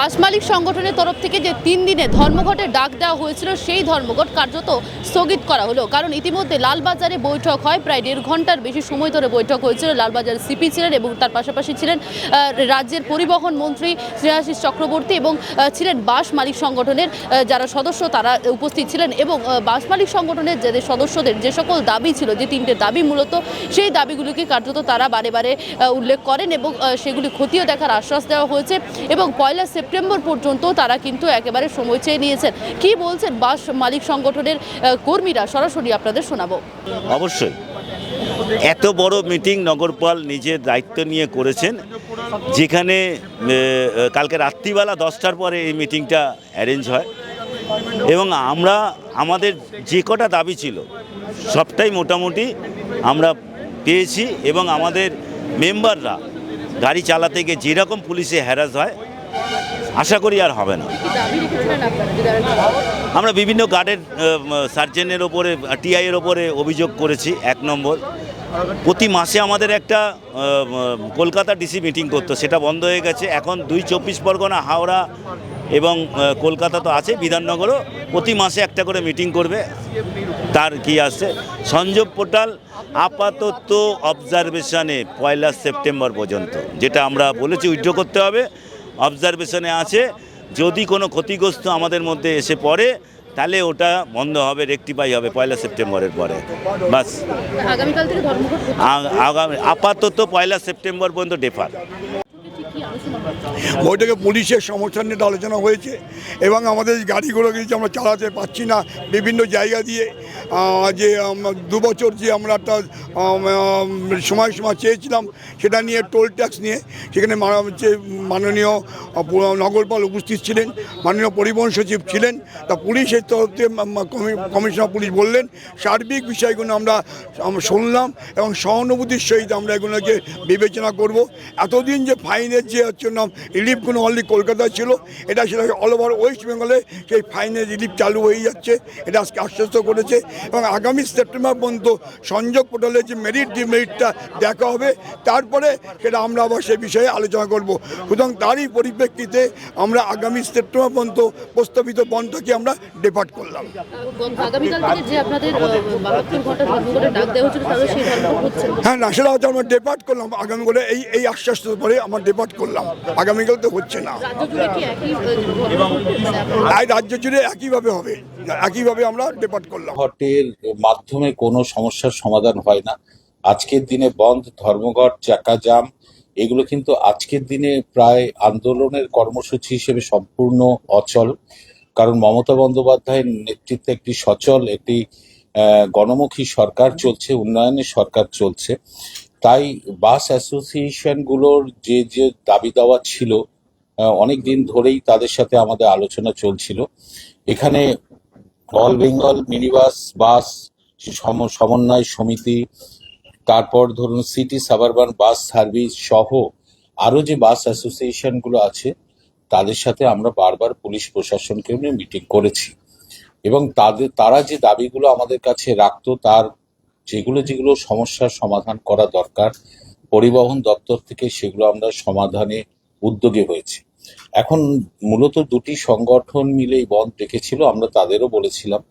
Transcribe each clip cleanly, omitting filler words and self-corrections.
বাস মালিক সংগঠনের তরফ থেকে যে 3 দিনে ধর্মঘটের ডাক দেওয়া হয়েছিল সেই ধর্মঘট কার্যত স্থগিত করা হলো। কারণ ইতিমধ্যে লালবাজারে বৈঠক হয়, প্রায় 1.5 ঘন্টার বেশি সময় ধরে বৈঠক হয়েছিল। লালবাজার সিপি ছিলেন এবং তার পাশাপাশি ছিলেন রাজ্যের পরিবহন মন্ত্রী শ্রেয়াশিস চক্রবর্তী এবং ছিলেন বাস মালিক সংগঠনের যারা সদস্য তারা উপস্থিত ছিলেন। এবং বাস মালিক সংগঠনের যাদের সদস্যদের যে সকল দাবি ছিল, যে 3টে দাবি মূলত, সেই দাবিগুলিকে কার্যত তারা বারে বারে উল্লেখ করেন এবং সেগুলি খতিয়ে দেখার আশ্বাস দেওয়া হয়েছে এবং 1 সেপ্টেম্বর পর্যন্ত তারা কিন্তু একেবারে সময় চেয়ে নিয়েছেন। কি বলছেন বাস মালিক সংগঠনের কর্মীরা, সরাসরি আপনাদের শোনাবো। অবশ্যই এত বড় মিটিং নগরপাল নিজের দায়িত্ব নিয়ে করেছেন, যেখানে কালকে রাত্রিবেলা 10টার পরে এই মিটিংটা অ্যারেঞ্জ হয় এবং আমরা আমাদের যে কটা দাবি ছিল সবটাই মোটামুটি আমরা পেয়েছি এবং আমাদের মেম্বাররা গাড়ি চালাতে গিয়ে যেরকম পুলিশে হ্যারাস হয় আশা করি আর হবে না। আমরা বিভিন্ন গার্ডের সার্জেনের ওপরে, টিআইয়ের ওপরে অভিযোগ করেছি। 1 নম্বর, প্রতি মাসে আমাদের একটা কলকাতা ডিসি মিটিং করতো, সেটা বন্ধ হয়ে গেছে। এখন 2 24 পরগনা, হাওড়া এবং কলকাতা তো আছে, বিধাননগরও প্রতি মাসে একটা করে মিটিং করবে। তার কি আছে, সংযোগ পোর্টাল আপাতত অবজারভেশনে 1 সেপ্টেম্বর পর্যন্ত, যেটা আমরা বলেছি উইথড্র করতে হবে, অবজারভেশনে আছে। যদি কোনো ক্ষতিগ্রস্ত আমাদের মধ্যে এসে পড়ে তাহলে ওটা বন্ধ হবে, রেকটিফাই হবে 1 সেপ্টেম্বরের পরে। বাস আগামীকাল থেকে ধর্মঘট আগামী আপাতত 1 সেপ্টেম্বর পর্যন্ত ডেফার। বৈঠকে পুলিশের সমস্যা নিয়ে আলোচনা হয়েছে এবং আমাদের গাড়িগুলো কিন্তু আমরা চালাতে পারছি না বিভিন্ন জায়গা দিয়ে। যে 2 বছর যে আমরা একটা সময় চেয়েছিলাম, সেটা নিয়ে টোল ট্যাক্স নিয়ে সেখানে মাননীয় নগরপাল উপস্থিত ছিলেন, মাননীয় পরিবহন সচিব ছিলেন। তা পুলিশের তরফ থেকে কমিশনার পুলিশ বললেন সার্বিক বিষয়গুলো আমরা শুনলাম এবং সহানুভূতির সহিত আমরা এগুলোকে বিবেচনা করব। এতদিন যে ফাইনের যে হচ্ছে নাম রিলিফগুলো অনলি কলকাতায় ছিল, এটা সেটা অল ওভার ওয়েস্ট বেঙ্গলে সেই ফাইনের রিলিফ চালু হয়ে যাচ্ছে, এটা আজকে আশ্বস্ত করেছে। এবং আগামী সেপ্টেম্বর পর্যন্ত সংযোগ পোর্টালের যে মেরিট ডিমেরিটটা দেখা হবে, তারপরে সেটা আমরা আবার সে বিষয়ে আলোচনা করব। সুতরাং তারই পরিপ্রেক্ষিতে আমরা আগামী সেপ্টেম্বর পর্যন্ত প্রস্তাবিত বন্ধকে আমরা ডেপার্ট করলাম। হ্যাঁ না, সেটা হচ্ছে আমরা ডেপার্ট করলাম আগামী করে এই আশ্বাসের পরে আমরা ডেপার্ট করলাম। আগামীকাল তো হচ্ছে না, রাজ্য জুড়ে একইভাবে হবে, একইভাবে আমরা ডেপার্ট করলাম। ধর্মঘটের মাধ্যমে কোনো সমস্যার সমাধান হয় না। আজকের দিনে বন্ধ, ধর্মঘট, চাকা জাম, এগুলো কিন্তু আজকের দিনে প্রায় আন্দোলনের কর্মসূচি হিসেবে সম্পূর্ণ অচল। কারণ মমতা বন্দ্যোপাধ্যায়ের নেতৃত্বে একটি সচল, একটি গণমুখী সরকার চলছে, উন্নয়নের সরকার চলছে। তাই বাস অ্যাসোসিয়েশনগুলোর যে যে দাবি দেওয়া ছিল অনেক দিন ধরেই তাদের সাথে আমাদের আলোচনা চলছিল। এখানে অল বেঙ্গল মিনিবাস বাস সমন্বয় সমিতি, তারপর ধরুন সিটি সাবারবান বাস সার্ভিস সহ আরও যে বাস অ্যাসোসিয়েশনগুলো আছে তাদের সাথে আমরা বারবার পুলিশ প্রশাসনকে নিয়ে মিটিং করেছি এবং তারা যে দাবিগুলো আমাদের কাছে রাখতো, তার যেগুলো সমস্যার সমাধান করা দরকার পরিবহন দপ্তর থেকে সেগুলো আমরা সমাধানে উদ্যোগী হয়েছি। এখন মূলত 2টি সংগঠন মিলে এই বন্ধ ডেকেছিল। আমরা তাদেরও বলেছিলাম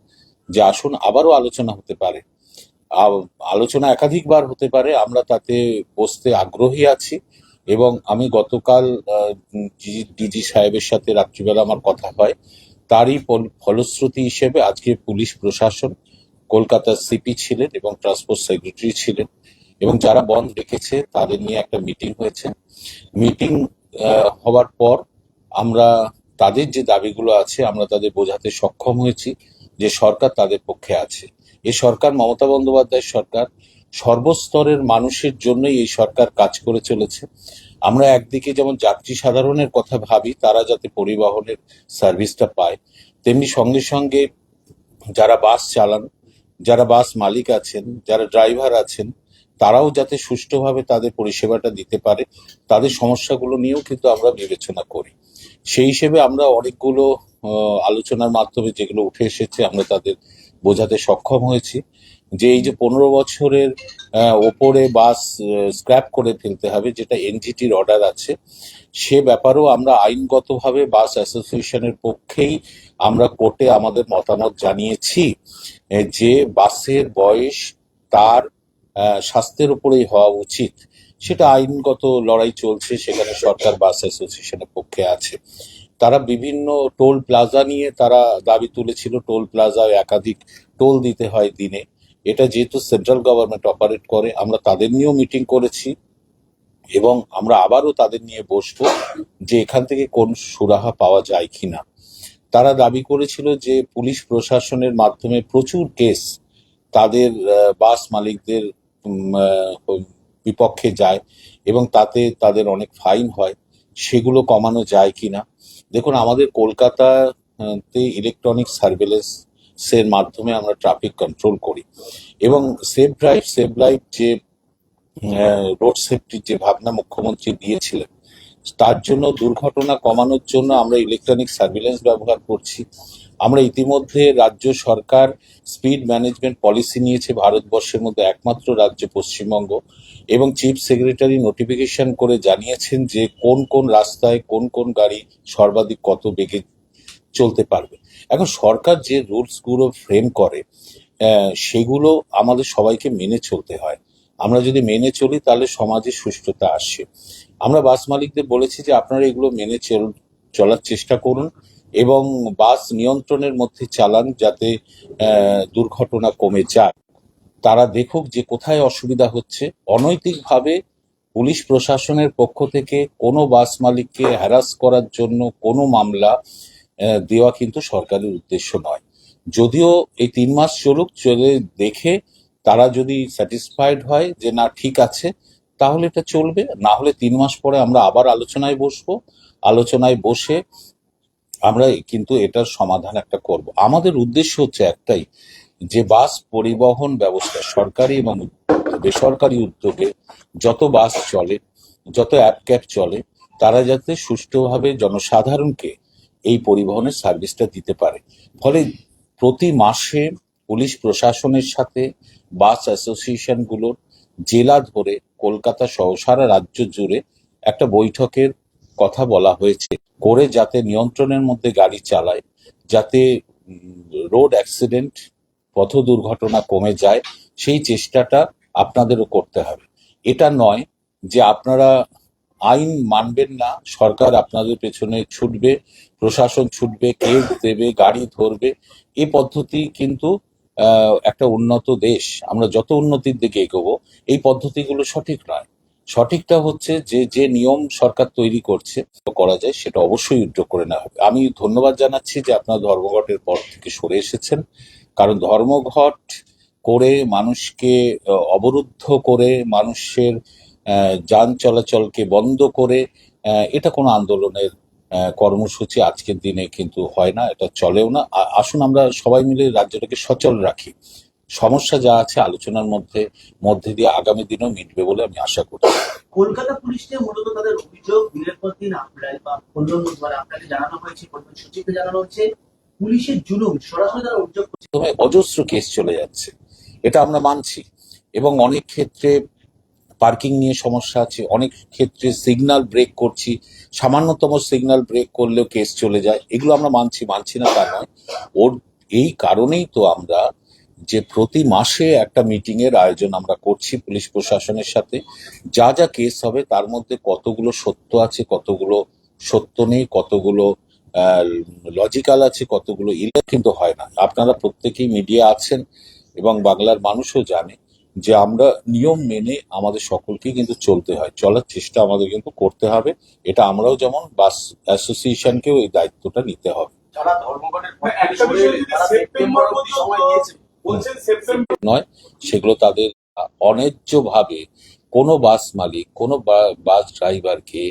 যে আসুন আবারও আলোচনা হতে পারে, আলোচনা একাধিকবার হতে পারে, আমরা তাতে বসতে আগ্রহী আছি। এবং আমি গতকাল ডিজি সাহেবের সাথে রাত্রিবেলা আমার কথা হয়, তারই ফলশ্রুতি হিসেবে আজকে পুলিশ প্রশাসন, কলকাতার সিপি ছিলেন এবং ট্রান্সপোর্ট সেক্রেটারি ছিলেন এবং যারা বন্ধ রেখেছে তাদের নিয়ে একটা মিটিং হয়েছে। মিটিং হওয়ার পর আমরা তাদের যে দাবিগুলো আছে আমরা তাদের বোঝাতে সক্ষম হয়েছি যে সরকার তাদের পক্ষে আছে। এই সরকার মমতা বন্দ্যোপাধ্যায়ের সরকার, সর্বস্তরের মানুষের জন্যই এই সরকার কাজ করে চলেছে। আমরা একদিকে যেমন যাত্রী সাধারণের কথা ভাবি, তারা যাতে পরিবহনের সার্ভিসটা পায়, তেমনি সঙ্গে সঙ্গে যারা বাস চালান, যারা বাস মালিক আছেন, যারা ড্রাইভার আছেন, তারাও যাতে সুষ্ঠুভাবে তাদের পরিষেবাটা দিতে পারে, তাদের সমস্যাগুলো নিয়েও কিন্তু আমরা বিবেচনা করি। সেই হিসেবে আমরা অনেকগুলো আলোচনার মাধ্যমে যেগুলো উঠে এসেছে আমরা তাদের বোঝাতে সক্ষম হয়েছি যে এই যে 15 বছরের ওপরে বাস স্ক্র্যাপ করে ফেলতে হবে, যেটা এনজিটির অর্ডার আছে, সে ব্যাপারেও আমরা আইনগতভাবে বাস অ্যাসোসিয়েশনের পক্ষেই আমরা কোর্টে আমাদের মতামত জানিয়েছি যে বাসের বয়স তার স্বাস্থ্যের উপরেই হওয়া উচিত। সেটা আইনগত লড়াই চলছে, সেখানে সরকার বাস অ্যাসোসিয়েশনের পক্ষে আছে। তারা বিভিন্ন টোল প্লাজা নিয়ে তারা দাবি তুলেছিল, টোল প্লাজায় একাধিক টোল দিতে হয় দিনে। এটা যেহেতু সেন্ট্রাল গভর্নমেন্ট অপারেট করে, আমরা তাদের নিয়েও মিটিং করেছি এবং আমরা আবারও তাদের নিয়ে বসবো যে এখান থেকে কোন সুরাহা পাওয়া যায় কিনা। তারা দাবি করেছিল যে পুলিশ প্রশাসনের মাধ্যমে প্রচুর কেস তাদের বাস মালিকদের বিপক্ষে যায় এবং তাতে তাদের অনেক ফাইন হয়, সেগুলো কমানো যায় কিনা। দেখুন, আমাদের কলকাতাতে ইলেকট্রনিক সার্ভেলেন্সের মাধ্যমে আমরা ট্রাফিক কন্ট্রোল করি এবং সেভ ড্রাইভ সেভ লাইফ যে রোড সেফটির যে ভাবনা মুখ্যমন্ত্রী দিয়েছিলেন, তার জন্য দুর্ঘটনা কমানোর জন্য আমরা ইলেকট্রনিক সার্ভিলেন্স ব্যবহার করছি। আমরা ইতিমধ্যে রাজ্য সরকার স্পিড ম্যানেজমেন্ট পলিসি নিয়েছে, ভারতবর্ষের মধ্যে একমাত্র রাজ্য পশ্চিমবঙ্গ, এবং চিফ সেক্রেটারি নোটিফিকেশন করে জানিয়েছেন যে কোন কোন রাস্তায় কোন কোন গাড়ি সর্বাধিক কত বেগে চলতে পারবে। এখন সরকার যে রুলসগুলো ফ্রেম করে সেগুলো আমাদের সবাইকে মেনে চলতে হয়। আমরা যদি মেনে চলি তাহলে সমাজে সুষ্ঠুতা আসে। আমরা বাস মালিকদের বলেছি যে আপনারা এগুলো মেনে চলার চেষ্টা করুন এবং বাস নিয়ন্ত্রণের মধ্যে চালান, যাতে দুর্ঘটনা কমে যায়। তারা দেখুক যে কোথায় অসুবিধা হচ্ছে। অনৈতিকভাবে পুলিশ প্রশাসনের পক্ষ থেকে কোনো বাস মালিককে হ্যারাস করার জন্য কোনো মামলা দেওয়া কিন্তু সরকারের উদ্দেশ্য নয়। যদিও এই 3 মাস চলুক, চলে দেখে তারা যদি স্যাটিসফাইড হয় যে না ঠিক আছে, তাহলে এটা চলবে। না হলে 3 মাস পরে আমরা আবার আলোচনায় বসবো। আলোচনায় বসে আমরা কিন্তু এটার সমাধান একটা করব। আমাদের উদ্দেশ্য হচ্ছে একটাই, যে বাস পরিবহন ব্যবস্থা সরকারি এবং বেসরকারি উদ্যোগে যত বাস চলে, যত অ্যাপ ক্যাব চলে, তারা যাতে সুষ্ঠুভাবে জনসাধারণকে এই পরিবহনের সার্ভিসটা দিতে পারে। ফলে প্রতি মাসে পুলিশ প্রশাসনের সাথে বাস অ্যাসোসিয়েশনগুলোর জেলা ধরে কলকাতা সহ সারা রাজ্য জুড়ে একটা বৈঠকের কথা বলা হয়েছে, করে যাতে নিয়ন্ত্রণের মধ্যে গাড়ি চালায়, যাতে রোড অ্যাক্সিডেন্ট পথ দুর্ঘটনা কমে যায়, সেই চেষ্টাটা আপনাদেরও করতে হবে। এটা নয় যে আপনারা আইন মানবেন না, সরকার আপনাদের পেছনে ছুটবে, প্রশাসন ছুটবে, কেস দেবে, গাড়ি ধরবে। এই পদ্ধতি কিন্তু একটা উন্নত দেশ, আমরা যত উন্নতির দিকে এগোবো, এই পদ্ধতিগুলো সঠিক নয়। সঠিকটা হচ্ছে যে যে নিয়ম সরকার তৈরি করছে করা যায় সেটা অবশ্যই উদ্যোগ করে নেওয়া হবে। আমি ধন্যবাদ জানাচ্ছি যে আপনারা ধর্মঘটের পর থেকে সরে এসেছেন, কারণ ধর্মঘট করে মানুষকে অবরুদ্ধ করে, মানুষের যান চলাচলকে বন্ধ করে এটা কোনো আন্দোলনের কর্মসূচি আজকের দিনে কিন্তু হয় না, এটা চলেও না। আসুন আমরা সবাই মিলে রাজ্যটাকে সচল রাখি। সমস্যা যা আছে আলোচনার মধ্যে দিয়ে আগামী দিনেও মিটবে বলে আমি আশা করি। কলকাতা পুলিশকে মূলত তাদের অভিযোগ দিনের পর দিন আপনাকে জানানো হয়েছে, পরিবহন সচিবকে জানানো হচ্ছে, পুলিশের জুলুম সরাসরি তারা অভিযোগ করছে। অজস্র কেস চলে যাচ্ছে, এটা আমরা মানছি, এবং অনেক ক্ষেত্রে পার্কিং নিয়ে সমস্যা আছে, অনেক ক্ষেত্রে সিগন্যাল ব্রেক করছি, সামান্যতম সিগন্যাল ব্রেক করলেও কেস চলে যায়। এগুলো আমরা মানছি না তা নয়। ওর এই কারণেই তো আমরা যে প্রতি মাসে একটা মিটিং এর আয়োজন আমরা করছি পুলিশ প্রশাসনের সাথে। যা যা কেস হবে তার মধ্যে কতগুলো সত্য আছে, কতগুলো সত্য নেই, কতগুলো লজিক্যাল আছে, কতগুলো কিন্তু হয় না। আপনারা প্রত্যেকেই মিডিয়া আছেন এবং বাংলার মানুষও জানে যে আমরা নিয়ম মেনে আমাদের সকলকেই কিন্তু চলতে হয়, চলার চেষ্টা আমাদের কিন্তু করতে হবে। এটা আমরাও যেমন বাস অ্যাসোসিয়েশনকেও এই দায়িত্বটা নিতে হবে। যারা ধর্মঘটের সেপ্টেম্বর অবধি সময় দিয়েছে, বলছেন সেপ্টেম্বর নয়, সেগুলো তাদের অন্যায্যভাবে কোনো বাস মালিক, কোনো বাস ড্রাইভারকে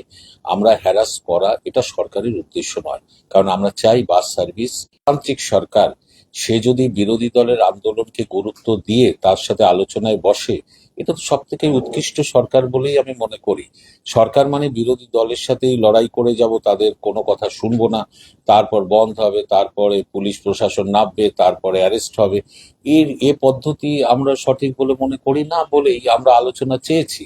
আমরা হ্যারাস করা, এটা সরকারের উদ্দেশ্য নয়। কারণ আমরা চাই বাস সার্ভিস, তান্ত্রিক সরকার সে যদি বিরোধী দলের আন্দোলনকে গুরুত্ব দিয়ে তার সাথে আলোচনায় বসে, এটা তো সব থেকে উৎকৃষ্ট সরকার বলেই আমি মনে করি। সরকার মানে বিরোধী দলের সাথেই লড়াই করে যাব, তাদের কোনো কথা শুনবো না, তারপর বন্ধ হবে, তারপরে পুলিশ প্রশাসন নামবে, তারপরে অ্যারেস্ট হবে। এ পদ্ধতি আমরা সঠিক বলে মনে করি না বলেই আমরা আলোচনা চেয়েছি।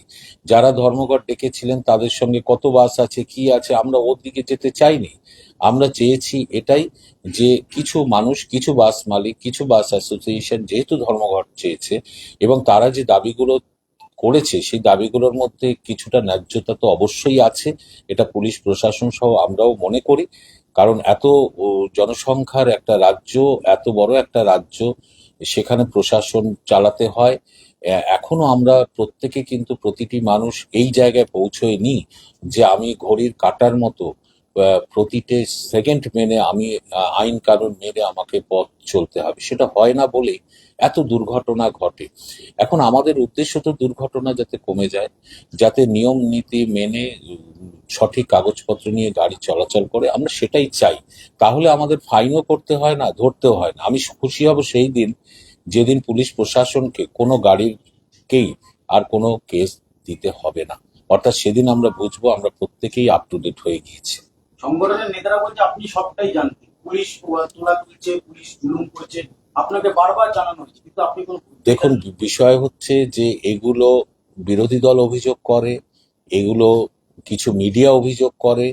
যারা ধর্মঘট ডেকেছিলেন তাদের সঙ্গে কত বাস আছে, কি আছে, আমরা ওর দিকে যেতে চাইনি। আমরা চেয়েছি এটাই যে কিছু মানুষ, কিছু বাস মালিক, কিছু বাস অ্যাসোসিয়েশন যেহেতু ধর্মঘট চেয়েছে এবং তারা যে দাবিগুলো করেছে সেই দাবিগুলোর মধ্যে কিছুটা ন্যায্যতা তো অবশ্যই আছে, এটা পুলিশ প্রশাসন সহ আমরাও মনে করি। কারণ এত জনসংখ্যার একটা রাজ্য, এত বড় একটা রাজ্য, সেখানে প্রশাসন চালাতে হয়। এখনো আমরা প্রত্যেকে কিন্তু প্রতিটি মানুষ এই জায়গায় পৌঁছয়নি যে আমি ঘড়ির কাঁটার মতো প্রতিটি সেকেন্ড মেনে আমি আইন কানুন মেনে আমাকে পথ চলতে হবে, সেটা হয় না বলেই এত দুর্ঘটনা ঘটে। এখন আমাদের উদ্দেশ্য তো দুর্ঘটনা যাতে কমে যায়, যাতে নিয়ম নীতি মেনে সঠিক কাগজপত্র নিয়ে গাড়ি চলাচল করে, আমরা সেটাই চাই। তাহলে আমাদের ফাইনও করতে হয় না, ধরতেও হয় না। আমি খুশি হব সেই দিন যেদিন পুলিশ প্রশাসনকে কোনো গাড়িকেই আর কোনো কেস দিতে হবে না, অর্থাৎ সেদিন আমরা বুঝবো আমরা প্রত্যেকেই আপ টু ডেট হয়ে গিয়েছি। সংগঠনের নেতারা বলছে আপনি সবটাই জানতেন, পুলিশ তোলা তুলছে, পুলিশ জুলুম করছে, আপনাকে বারবার জানানো হয়েছে, কিন্তু আপনি কোনো দেখুন, বিষয় হচ্ছে যে এগুলো বিরোধী দল অভিযোগ করে, এগুলো কিছু মিডিয়া অভিযোগ করে,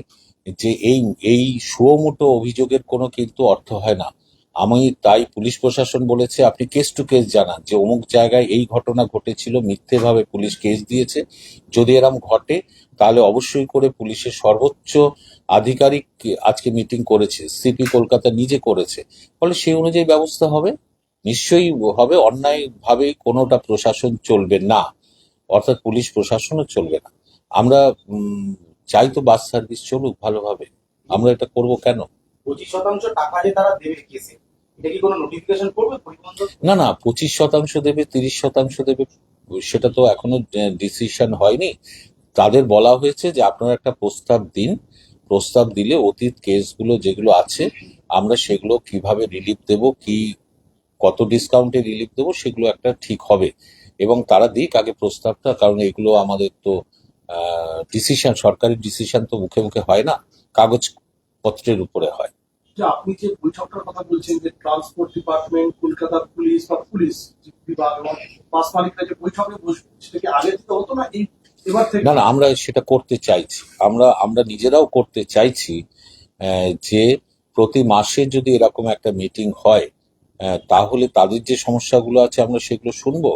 যে এই সুমোটো অভিযোগের কোনো কিন্তু অর্থ হয় না। আমি তাই পুলিশ প্রশাসন বলেছে আপনি কেস টু কেস জানান যে অমুক জায়গায় এই ঘটনা ঘটেছিল, মিথ্যেভাবে পুলিশ কেস দিয়েছে। যদি এরম ঘটে তাহলে অবশ্যই করে পুলিশের সর্বোচ্চ আধিকারিক আজকে মিটিং করেছে, সিপি কলকাতা নিজে করেছে, ফলে সেই অনুযায়ী ব্যবস্থা হবে, নিশ্চয়ই হবে। অন্যায়ভাবে কোনোটা প্রশাসন চলবে না, অর্থাৎ পুলিশ প্রশাসনও চলবে না। আমরা চাই তো বাস সার্ভিস চলুক ভালোভাবে, আমরা এটা করব কেন? 25% টাকা যে তারা দেবে কেসে, এটা কি কোনো নোটিফিকেশন করবে পরিবহন দপ্তর? না না, 25% দেবে, 30% দেবে, সেটা তো এখনো ডিসিশন হয়নি। তাদের বলা হয়েছে যে আপনারা একটা প্রস্তাব দিন, প্রস্তাব দিলে অতীত কেসগুলো যেগুলো আছে আমরা সেগুলো কিভাবে রিলিফ দেব, কি কত ডিসকাউন্টে রিলিফ দেবো, সেগুলো একটা ঠিক হবে। এবং তারা দিক আগে প্রস্তাবটা, কারণ এগুলো আমাদের তো ডিসিশন, সরকারি ডিসিশন তো মুখে মুখে হয় না, কাগজপত্রের উপরে হয়। যে আপনি যে বৈঠকটার কথা বলছেন যে ট্রান্সপোর্ট ডিপার্টমেন্ট, কলকাতা পুলিশ বা পুলিশ বিভাগ এবং বাস মালিকরা যে বৈঠকে বসবে, সেটা কি আগে থেকে হতো না এবার থেকে? না না, আমরা সেটা করতে চাইছি, আমরা নিজেরাও করতে চাইছি। যে প্রতি মাসে যদি এরকম একটা মিটিং হয়, তাহলে তাদের যে সমস্যাগুলো আছে আমরা সেগুলো শুনবো,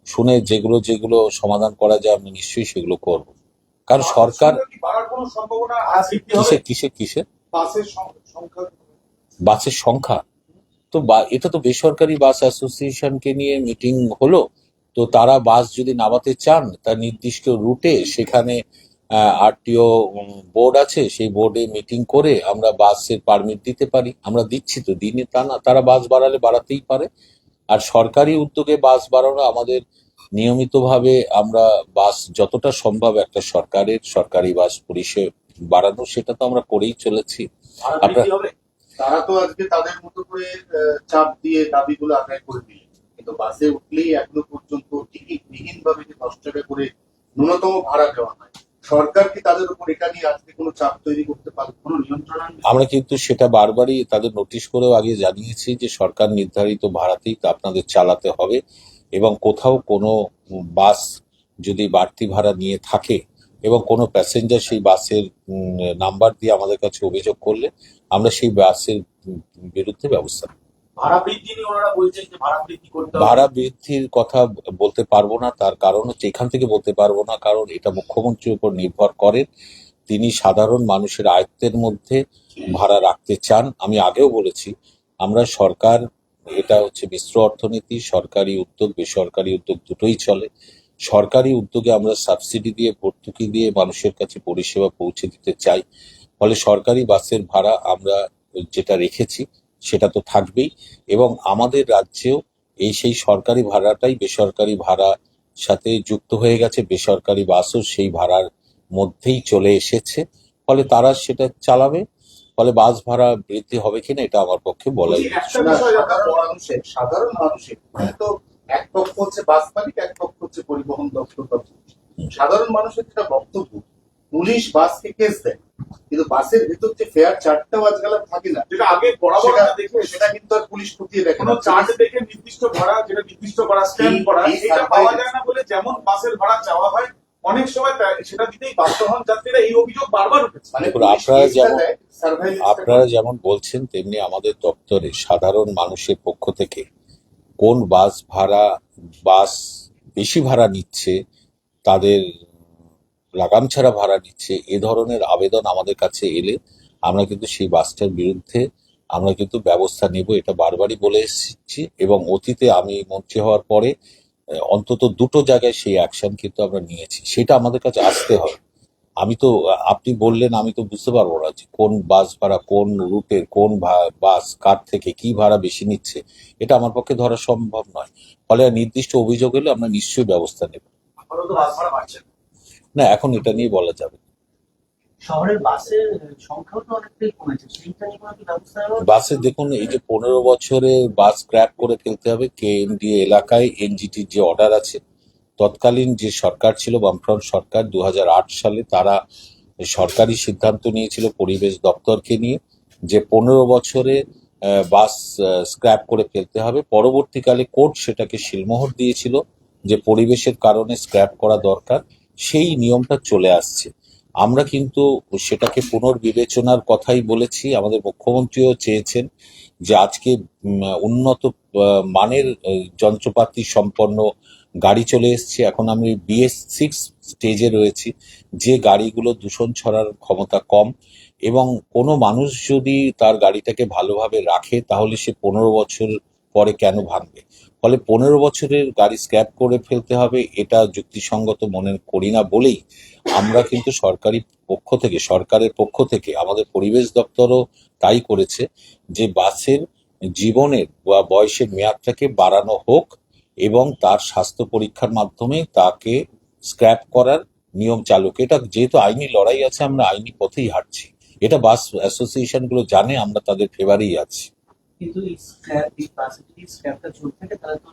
শুনে যেগুলো যেগুলো সমাধান করা যায় আমরা নিশ্চয়ই সেগুলো করব। কারণ সরকার কি বাড়ার কোনো সম্ভাবনা সৃষ্টি হবে? কিসের বাসের সংখ্যা? বাসের সংখ্যা তো এটা তো বেসরকারি বাস অ্যাসোসিয়েশনকে নিয়ে মিটিং হলো, তো তারা বাস যদি নামাতে চান তার নির্দিষ্ট রুটে, সেখানে আরটিও বোর্ড আছে, সেই বোর্ডে মিটিং করে আমরা বাসের পারমিট দিতে পারি। আমরা দিচ্ছি তো, দিনে তা না, তারা বাস বাড়ালে বাড়াতেই পারে। আর সরকারি উদ্যোগে বাস বাড়ানো আমাদের নিয়মিতভাবে, আমরা বাস যতটা সম্ভব একটা সরকারি বাস পরিষেবা বাড়ানো, সেটা তো আমরা করেই চলেছি। ভাড়া আপনার বৃদ্ধি হবে? তারা তো আজকে তাদের মতো করে চাপ দিয়ে দাবিগুলো আদায় করে দিলেন, কিন্তু বাসে উঠলেই এখনো পর্যন্ত টিকিট বিহীন ভাবে যে 10 টাকা করে ন্যূনতম ভাড়া দেওয়া হয়, সরকার কি তাদের উপর এটা নিয়ে আজকে কোনো চাপ তৈরি করতে পারবে? কোনো নিয়ন্ত্রণ আনবে? আমরা কিন্তু সেটা বারবারই তাদের নোটিশ করেও আগে জানিয়েছি যে সরকার নির্ধারিত ভাড়াতেই তা আপনাদের চালাতে হবে, এবং কোথাও কোনো বাস যদি বাড়তি ভাড়া নিয়ে থাকে এবং কোনো প্যাসেঞ্জার সেই বাসের নাম্বার দিয়ে আমাদের কাছে অভিযোগ করলে আমরা সেই বাসের বিরুদ্ধে ব্যবস্থা নেব। ভাড়া বৃদ্ধি নিয়ে ওনারা বলছেন যে ভাড়া বৃদ্ধি করতে হবে। ভাড়া বৃদ্ধির কথা বলতে পারবো না, তার কারণ হচ্ছে এখান থেকে বলতে পারবো না, কারণ এটা মুখ্যমন্ত্রীর উপর নির্ভর করেন। তিনি সাধারণ মানুষের আয়ত্তের মধ্যে ভাড়া রাখতে চান। আমি আগেও বলেছি, আমরা সরকার, এটা হচ্ছে মিশ্র অর্থনীতি, সরকারি উদ্যোগ বেসরকারি উদ্যোগ দুটোই চলে। সরকারি উদ্যোগে আমরা সাবসিডি দিয়ে, ভর্তুকি দিয়ে মানুষের কাছে পরিষেবা পৌঁছে দিতে চাই। ফলে সরকারি বাসের ভাড়া আমরা যেটা রেখেছি সেটা তো থাকবেই, এবং আমাদের রাজ্যেও সেই সরকারি ভাড়াটাই বেসরকারি ভাড়ার সাথে যুক্ত হয়ে গেছে, বেসরকারি বাসও সেই ভাড়ার মধ্যেই চলে এসেছে, ফলে তারা সেটা চালাবে। ফলে বাস ভাড়া বৃদ্ধি হবে কিনা এটা আমার পক্ষে বলাই বলছি, একটা না, বিষয় সাধারণ মানুষের এখানে তো এক পক্ষ হচ্ছে বাস মালিক, এক পক্ষ হচ্ছে পরিবহন দপ্তর বা পুলিশ। সাধারণ মানুষের যেটা বক্তব্য, পুলিশ বাসকে কেস দেয়, কিন্তু বাসের ভেতর যে ফেয়ার চার্টটাও আজকাল আর থাকে না, যেটা আগে বরাবর সেটা- আমরা দেখে সেটা কিন্তু আর পুলিশ খতিয়ে দেখে কোনো না। চার্জ দেখে নির্দিষ্ট ভাড়া, যেটা নির্দিষ্ট করা স্ট্যাম্প করা, এই এটা surveillance- পাওয়া যায় না বলে যেমন বাসের ভাড়া চাওয়া হয় অনেক সময় সেটা দিতেই বাধ্য হন যাত্রীরা। এই অভিযোগ বারবার উঠেছে। মানে দেখুন, পুলিশ আপনারা কেসটা যেমন- দেয়, surveillance-টা আপনারা করে। যেমন বলছেন তেমনি আমাদের দপ্তরে সাধারণ মানুষের পক্ষ থেকে কোন বাস বেশি ভাড়া নিচ্ছে, তাদের লাগাম ছাড়া ভাড়া নিচ্ছে, এ ধরনের আবেদন আমাদের কাছে এলে আমরা কিন্তু সেই বাসটার বিরুদ্ধে আমরা কিন্তু ব্যবস্থা নেব, এটা বারবারই বলে এসেছি। এবং অতীতে আমি মন্ত্রী হওয়ার পরে অন্তত 2টো জায়গায় সেই অ্যাকশন কিন্তু আমরা নিয়েছি। সেটা আমাদের কাছে আসতে হবে। আমি তো আপনি বললেন, আমি তো বুঝতে পারবো না যে কোন বাস ভাড়া, কোন রুটের কোন বাস কার থেকে কি ভাড়া বেশি নিচ্ছে, এটা আমার পক্ষে ধরা সম্ভব নয়। ফলে নির্দিষ্ট অভিযোগ হলে আমরা নিশ্চয়ই ব্যবস্থা নেব। আপাতত বাস ভাড়া বাড়ছে না। না, এখন এটা নিয়ে বলা যাবে না। শহরের বাসের সংখ্যাও তো অনেকটাই কমেছে, সেইটা নিয়ে কোনো কি ব্যবস্থা নেওয়া হচ্ছে? বাসে দেখুন, এই যে 15 বছরে বাস স্ক্র্যাপ করে ফেলতে হবে, কেএমডিএ এলাকায় এনজিটির যে অর্ডার আছে, তৎকালীন যে সরকার ছিল বামফ্রন্ট সরকার 2008 সালে তারা সরকারি সিদ্ধান্ত নিয়েছিল পরিবেশ দপ্তরকে নিয়ে যে 15 বছরে বাস স্ক্র্যাপ করে ফেলতে হবে। পরবর্তীকালে কোর্ট সেটাকে সিলমোহর দিয়েছিল যে পরিবেশের কারণে স্ক্র্যাপ করা দরকার, সেই নিয়মটা চলে আসছে। আমরা কিন্তু সেটাকে পুনর্বিবেচনার কথাই বলেছি। আমাদের মুখ্যমন্ত্রীও চেয়েছেন যে আজকে উন্নত মানের যন্ত্রপাতি সম্পন্ন গাড়ি চলে এসছে। এখন আমি BS6 স্টেজে রয়েছি, যে গাড়িগুলো দূষণ ছড়ার ক্ষমতা কম, এবং কোনো মানুষ যদি তার গাড়িটাকে ভালোভাবে রাখে তাহলে সে 15 বছর পরে কেন ভাঙবে। ফলে 15 বছরের গাড়ি স্ক্র্যাপ করে ফেলতে হবে, এটা যুক্তিসঙ্গত মনে করি না বলেই আমরা কিন্তু সরকারের পক্ষ থেকে আমাদের পরিবেশ দপ্তরও তাই করেছে যে বাসের জীবনের বা বয়সের মেয়াদটাকে বাড়ানো হোক এবং তার স্বাস্থ্য পরীক্ষার মাধ্যমে তাকে স্ক্র্যাপ করার নিয়ম চালু। এটা যেহেতু আইনি লড়াই আছে, আমরা আইনি পথেই হাঁটছি। এটা বাস অ্যাসোসিয়েশন গুলো জানে, আমরা তাদের ফেভারেই আছি। কিন্তু এই বাসে যদি স্ক্র্যাপটা চলতে থাকে তাহলে তো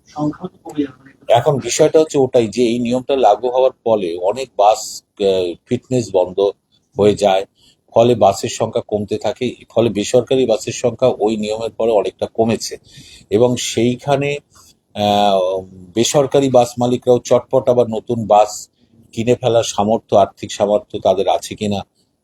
সংখ্যাও তো কমে যাবে। এখন বিষয়টা হচ্ছে ওটাই যে এই নিয়মটা লাগু হওয়ার ফলে অনেক বাস ফিটনেস বন্ধ হয়ে যায়, ফলে বাসের সংখ্যা কমতে থাকে, ফলে বেসরকারি বাসের সংখ্যা ওই নিয়মের পরে অনেকটা কমেছে। এবং সেইখানে বেসরকারি বাস মালিকরাও চটপট আবার নতুন বাস কিনে ফেলার আর্থিক সামর্থ্য তাদের আছে কিনা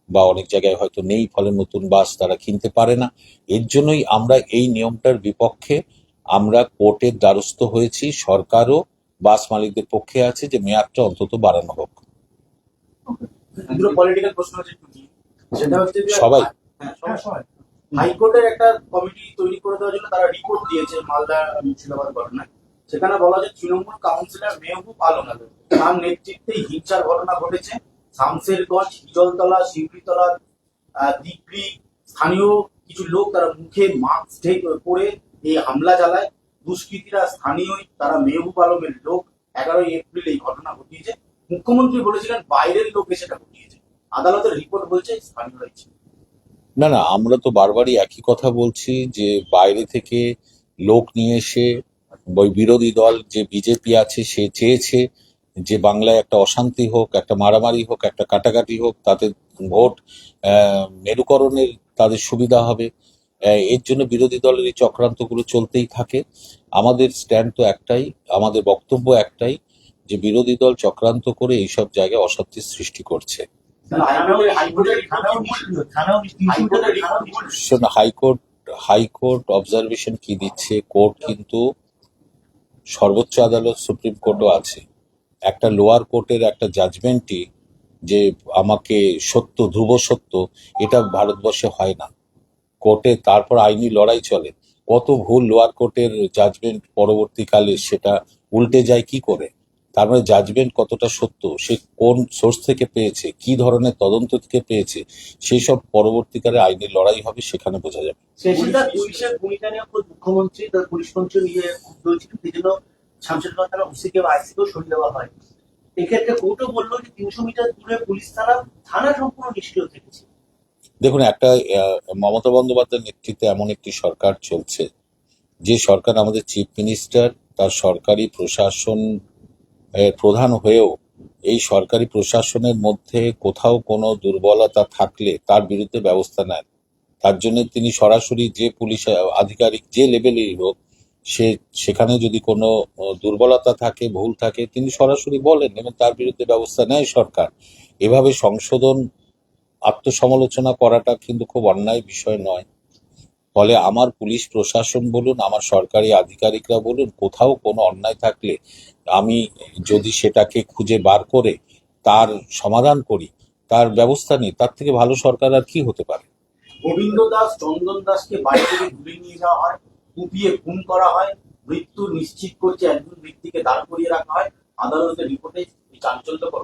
বা অনেক জায়গায় হয়তো নেই, ফলে নতুন বাস তারা কিনতে পারে না। এর জন্যই আমরা এই নিয়মটার বিপক্ষে আমরা কোর্টের দ্বারস্থ হয়েছি। সরকারও বাস মালিকদের পক্ষে আছে যে মেয়াদটা অন্তত বাড়ানো হোক। দুটো পলিটিক্যাল প্রশ্ন আছে একটু নিয়ে। সেটা হচ্ছে যে সবাই সবাই হাইকোর্টের একটা কমিটি তৈরি করে দেওয়ার জন্য তারা রিপোর্ট দিয়েছে মালদা মুর্শিদাবাদ ঘটনায়। সেখানে বলা যায় তৃণমূল কাউন্সিলর মেহবুব আলম তার নেতৃত্বে হিংসার ঘটনা ঘটেছে। শামসেরগঞ্জ, হিজলতলা, শিউরিতলা, দিগড়ি স্থানীয় কিছু লোক তারা মুখে মাস্ক পরে এই হামলা চালায়। দুষ্কৃতীরা স্থানীয়ই, তারা মেহবুব আলমের লোক। 11ই এপ্রিল এই ঘটনা ঘটিয়েছে। মুখ্যমন্ত্রী বলেছিলেন বাইরের লোক সেটা ঘটিয়েছে। আদালতের রিপোর্ট বলছে স্থানীয়রাই ছিল। না, আমরা তো বারবারই একই কথা বলছি যে বাইরে থেকে লোক নিয়ে এসে ওই বিরোধী দল যে বিজেপি আছে সে চেয়েছে যে বাংলায় একটা অশান্তি হোক, একটা মারামারি হোক, একটা কাটাকাটি হোক, তাতে ভোট মেরুকরণের তাদের সুবিধা হবে। এর জন্য বিরোধী দলের এই চক্রান্তগুলো চলতেই থাকে। আমাদের স্ট্যান্ড তো একটাই, আমাদের বক্তব্য একটাই যে বিরোধী দল চক্রান্ত করে এইসব জায়গায় অশান্তির সৃষ্টি করছে। শোনো, হাইকোর্ট অবজারভেশন কি দিচ্ছে, কোর্ট কিন্তু সর্বোচ্চ আদালত সুপ্রিম কোর্টও আছে। একটা লোয়ার কোর্টের একটা জাজমেন্টই যে আমাকে ধ্রুব সত্য, এটা ভারতবর্ষে হয় না। কোর্টে তারপর আইনি লড়াই চলে। কত ভুল লোয়ার কোর্টের জাজমেন্ট পরবর্তীকালে সেটা উল্টে যায় কি করে। তার মানে জাজমেন্ট কতটা সত্য, সে কোন সোর্স থেকে পেয়েছে, কি ধরনের তদন্ত থেকে পেয়েছে, সেই সব পরবর্তীকালে আইনি লড়াই হবে, সেখানে বোঝা যাবে। পুলিশের ভূমিকা নিয়ে মুখ্যমন্ত্রী তার পুলিশ মন্ত্রী নিয়ে বলছিলেন, সেই জন্য শামশেরগঞ্জ থানা ওসিকে বা আইসিকেও সরিয়ে দেওয়া হয়। এক্ষেত্রে কোর্টও বললো যে 300 মিটার দূরে পুলিশ থানা সম্পূর্ণ নিষ্ক্রিয় থেকেছে। দেখুন, একটা মমতা বন্দ্যোপাধ্যায়ের নেতৃত্বে এমন একটি সরকার চলছে, যে সরকার আমাদের চিফ মিনিস্টার তার সরকারি প্রশাসন প্রধান হয়েও এই সরকারি প্রশাসনের মধ্যে কোথাও কোনো দুর্বলতা থাকলে তার বিরুদ্ধে ব্যবস্থা নেন। তার জন্য তিনি সরাসরি যে পুলিশ আধিকারিক যে লেভেলেরই হোক, সেখানে যদি কোনো দুর্বলতা থাকে, ভুল থাকে, তিনি সরাসরি বলেন এবং তার বিরুদ্ধে ব্যবস্থা নেয় সরকার। এভাবে সংশোধন, আত্মসমালোচনা করাটা কিন্তু খুব অন্যায় বিষয় নয়। ফলে আমার পুলিশ প্রশাসন বলুন, আমার সরকারি আধিকারিকরা বলুন, কোথাও কোনো অন্যায় থাকলে আমি যদি সেটাকে খুঁজে বার করে তার সমাধান করি, তার ব্যবস্থা নিই, তার থেকে ভালো সরকার আর কি হতে পারে। গোবিন্দ দাস, চন্দন দাসকে বাড়ি থেকে তুলে নিয়ে যাওয়া হয়, কুপিয়ে খুন করা হয়, মৃত্যু নিশ্চিত করছে একজন ব্যক্তিকে দাঁড় করিয়ে রাখা হয়, আদালতের রিপোর্টে চাঞ্চল্যকর।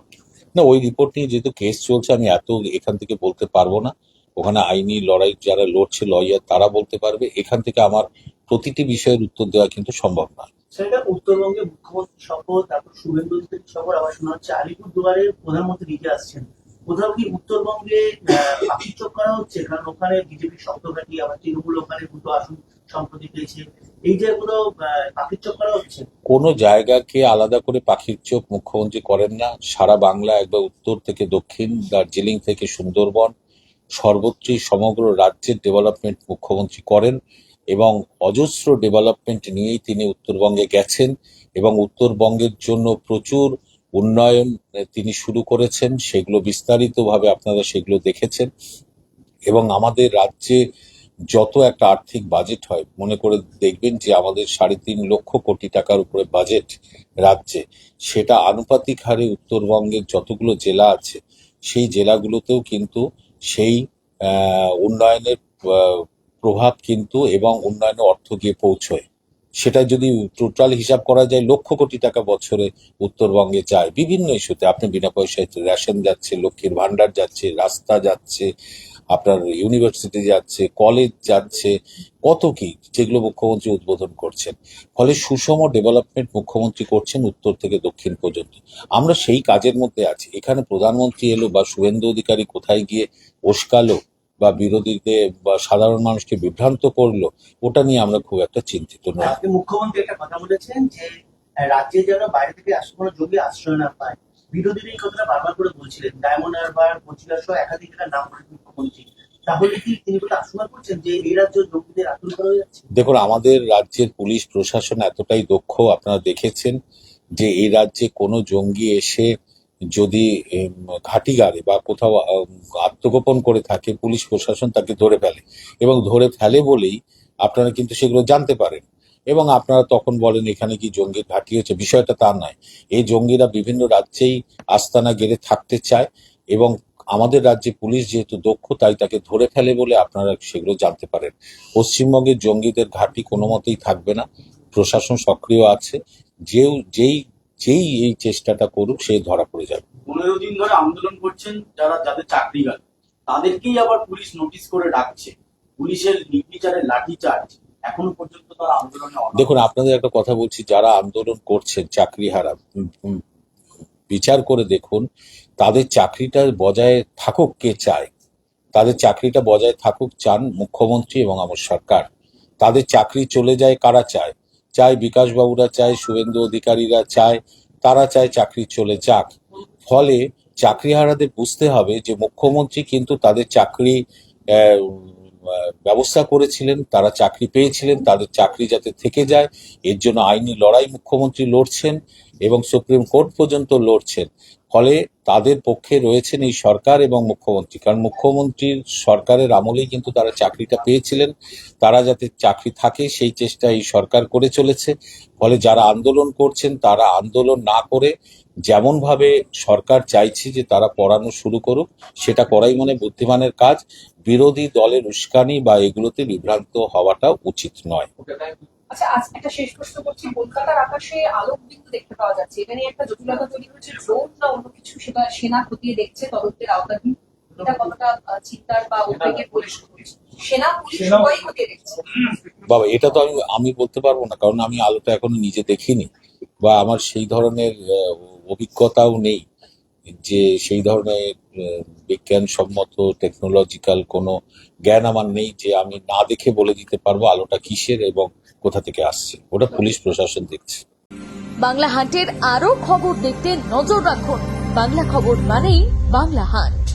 না, ওই রিপোর্ট নিয়ে যেহেতু কেস চলছে, আমি এত এখান থেকে বলতে পারবো না। ওখানে আইনি লড়াই যারা লড়ছে, লয়ার, তারা বলতে পারবে। এখান থেকে আমার প্রতিটি বিষয়ের উত্তর দেওয়া কিন্তু সম্ভব নয়। সেটা উত্তরবঙ্গে মুখ্যমন্ত্রী শপথ, তারপর শুভেন্দু অধিকারীর শপথ, আবার শোনা হচ্ছে আলিপুরদুয়ারের প্রধানমন্ত্রী নিজে আসছেন। কোথাও কি উত্তরবঙ্গে পাখিচোখ করা হচ্ছে? কারণ ওখানে বিজেপি শব্দঘাটি, আবার তৃণমূল ওখানে দুটো আসন সম্প্রতি পেয়েছে, এই জায়গাগুলো পাখিচোখ করা হচ্ছে। কোনো জায়গাকে আলাদা করে পাখির চোখ মুখ্যমন্ত্রী করেন না। সারা বাংলা, একবার উত্তর থেকে দক্ষিণ, দার্জিলিং থেকে সুন্দরবন, সর্বত্রই সমগ্র রাজ্যের ডেভেলপমেন্ট মুখ্যমন্ত্রী করেন এবং অজস্র ডেভেলপমেন্ট নিয়েই তিনি উত্তরবঙ্গে গেছেন এবং উত্তরবঙ্গের জন্য প্রচুর উন্নয়ন তিনি শুরু করেছেন। সেগুলো বিস্তারিতভাবে আপনারা সেগুলো দেখেছেন। এবং আমাদের রাজ্যে যত একটা আর্থিক বাজেট হয়, মনে করে দেখবেন যে আমাদের 3.5 লক্ষ কোটি টাকার উপরে বাজেট রাজ্যে, সেটা আনুপাতিক হারে উত্তরবঙ্গের যতগুলো জেলা আছে সেই জেলাগুলোতেও কিন্তু সেই উন্নয়নের প্রভাব কিন্তু এবং উন্নয়নের অর্থ গিয়ে পৌঁছয়। সেটা যদি টোটাল হিসাব করা যায়, লক্ষ কোটি টাকা বছরে উত্তরবঙ্গে যায় বিভিন্ন ইস্যুতে। আপনি বিনা পয়সায় রেশন যাচ্ছে, লক্ষ্মীর ভান্ডার যাচ্ছে, রাস্তা যাচ্ছে, আপনার ইউনিভার্সিটি যাচ্ছে, কলেজ যাচ্ছে, কত কি, যেগুলো মুখ্যমন্ত্রী উদ্বোধন করছেন। ফলে সুষম ডেভেলপমেন্ট মুখ্যমন্ত্রী করছেন উত্তর থেকে দক্ষিণ পর্যন্ত। আমরা সেই কাজের মধ্যে আছি। এখানে প্রধানমন্ত্রী এলো বা শুভেন্দু অধিকারী কোথায় গিয়ে উস্কালো বা বিরোধীদের বা সাধারণ মানুষকে বিভ্রান্ত করলো, ওটা নিয়ে আমরা খুব একটা চিন্তিত নই। আজকে মুখ্যমন্ত্রী একটা কথা বলেছেন যে রাজ্যে যেন বাইরে থেকে কোনো জঙ্গি আশ্রয় না পায়। বিরোধীরা এই কথাটা বারবার করে বলছিলেন, ডায়মন্ড হারবার, কোচবিহার সহ একাধিক জায়গার নাম করেছেন মুখ্যমন্ত্রী। তাহলে কি তিনি বলে আশঙ্কা করছেন যে এই রাজ্য জঙ্গিদের আক্রমণ করা হয়ে যাচ্ছে? দেখুন, আমাদের রাজ্যের পুলিশ প্রশাসন এতটাই দক্ষ, আপনারা দেখেছেন যে এই রাজ্যে কোনো জঙ্গি এসে যদি ঘাঁটি গাড়ে বা কোথাও আত্মগোপন করে থাকে, পুলিশ প্রশাসন তাকে ধরে ফেলে এবং ধরে ফেলে বলেই আপনারা কিন্তু সেগুলো জানতে পারেন এবং আপনারা তখন বলেন এখানে কি জঙ্গির ঘাঁটি হচ্ছে। বিষয়টা তা নয়। এই জঙ্গিরা বিভিন্ন রাজ্যেই আস্তানা গেড়ে থাকতে চায় এবং আমাদের রাজ্যে পুলিশ যেহেতু দক্ষ, তাই তাকে ধরে ফেলে বলে আপনারা সেগুলো জানতে পারেন। পশ্চিমবঙ্গের জঙ্গিদের ঘাঁটি কোনো মতেই থাকবে না। প্রশাসন সক্রিয় আছে। যেই এই চেষ্টাটা করুক, সে ধরা পড়ে যাবে। 15 দিন ধরে আন্দোলন করছেন যাদের চাকরি গেল, তাদেরকেই আবার পুলিশ নোটিশ করে ডাকছে। পুলিশের নির্বিচারে লাঠিচার্জ, এখনো পর্যন্ত তারা আন্দোলনে দেখুন, আপনাদের একটা কথা বলছি, যারা আন্দোলন করছেন চাকরি হারা, বিচার করে দেখুন তাদের চাকরিটা বজায় থাকুক কে চায়। তাদের চাকরিটা বজায় থাকুক চান মুখ্যমন্ত্রী এবং আমার সরকার। তাদের চাকরি চলে যায় কারা চায়? চায় বিকাশবাবুরা, চায় শুভেন্দু অধিকারীরা, চায়, তারা চায় চাকরি চলে যাক। ফলে চাকরিহারাদের বুঝতে হবে যে মুখ্যমন্ত্রী কিন্তু তাদের চাকরি ব্যবস্থা করেছিলেন, তারা চাকরি পেয়েছিলেন, তাদের চাকরি যাতে থেকে যায় এর জন্য আইনি লড়াই মুখ্যমন্ত্রী লড়ছেন এবং সুপ্রিম কোর্ট পর্যন্ত লড়ছেন। ফলে তাদের পক্ষে রয়েছেন এই সরকার এবং মুখ্যমন্ত্রী, কারণ মুখ্যমন্ত্রীর সরকারের আমলেই কিন্তু তারা চাকরিটা পেয়েছিলেন। তারা যাতে চাকরি থাকে সেই চেষ্টা এই সরকার করে চলেছে। ফলে যারা আন্দোলন করছেন তারা আন্দোলন না করে যেমনভাবে সরকার চাইছে যে তারা পড়ানো শুরু করুক, সেটা করাই মানে বুদ্ধিমানের কাজ। বিরোধী দলের উস্কানি বা এগুলোতে বিভ্রান্ত হওয়াটা উচিত নয়। আচ্ছা, আজ একটা শেষ প্রশ্ন করছি। কলকাতার আকাশে আলোক বিন্দু দেখতে পাওয়া যাচ্ছে, এখানে একটা জটিলতা তৈরি হচ্ছে। ড্রোন না অন্য কিছু, সেটা সেনা খতিয়ে দেখছে, তদন্তের আওতাধীন। এটা কতটা চিন্তার বা উদ্বেগের পরিবেশ করছে? সেনা পুলিশ সবাই খতিয়ে দেখছে। বাবা, এটা তো আমি বলতে পারবো না, কারণ আমি আলোটা এখনো নিজে দেখিনি বা আমার সেই ধরনের অভিজ্ঞতাও নেই যে সেই ধরনের বিজ্ঞানসম্মত টেকনোলজিক্যাল কোনো জ্ঞান আমার নেই যে আমি না দেখে বলে দিতে পারবো আলোটা কিসের এবং কোথা থেকে আসছে। ওটা পুলিশ প্রশাসন দেখছে। বাংলা হান্টের আরো খবর দেখতে নজর রাখুন। বাংলা খবর মানেই বাংলা হান্ট।